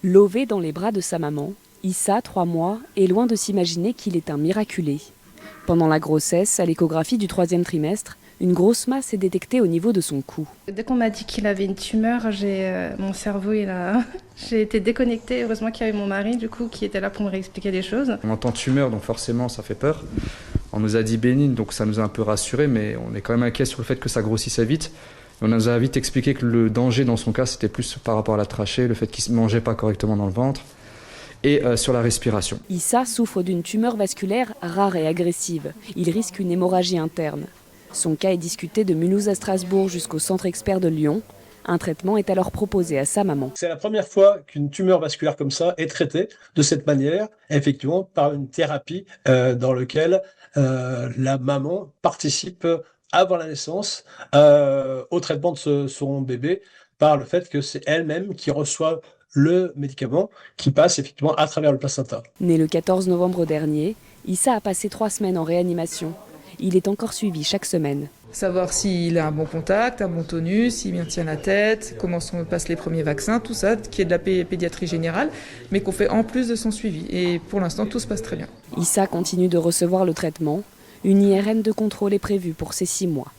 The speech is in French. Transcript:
Lové dans les bras de sa maman, Issa, 3 mois, est loin de s'imaginer qu'il est un miraculé. Pendant la grossesse, à l'échographie du 3e trimestre, une grosse masse est détectée au niveau de son cou. Dès qu'on m'a dit qu'il avait une tumeur, mon cerveau, j'ai été déconnectée. Heureusement qu'il y avait mon mari, du coup, qui était là pour me réexpliquer les choses. On entend tumeur, donc forcément, ça fait peur. On nous a dit bénigne, donc ça nous a un peu rassurés, mais on est quand même inquiet sur le fait que ça grossissait vite. On nous a vite expliqué que le danger dans son cas, c'était plus par rapport à la trachée, le fait qu'il ne mangeait pas correctement dans le ventre, et sur la respiration. Issa souffre d'une tumeur vasculaire rare et agressive. Il risque une hémorragie interne. Son cas est discuté de Mulhouse à Strasbourg jusqu'au centre expert de Lyon. Un traitement est alors proposé à sa maman. C'est la première fois qu'une tumeur vasculaire comme ça est traitée de cette manière, effectivement par une thérapie dans laquelle la maman participe avant la naissance au traitement de son bébé par le fait que c'est elle-même qui reçoit le médicament qui passe effectivement à travers le placenta. Né le 14 novembre dernier, Issa a passé 3 semaines en réanimation. Il est encore suivi chaque semaine. Savoir s'il a un bon contact, un bon tonus, s'il maintient la tête, comment se passent les premiers vaccins, tout ça, qui est de la pédiatrie générale, mais qu'on fait en plus de son suivi. Et pour l'instant, tout se passe très bien. Issa continue de recevoir le traitement. Une IRM de contrôle est prévue pour ces 6 mois.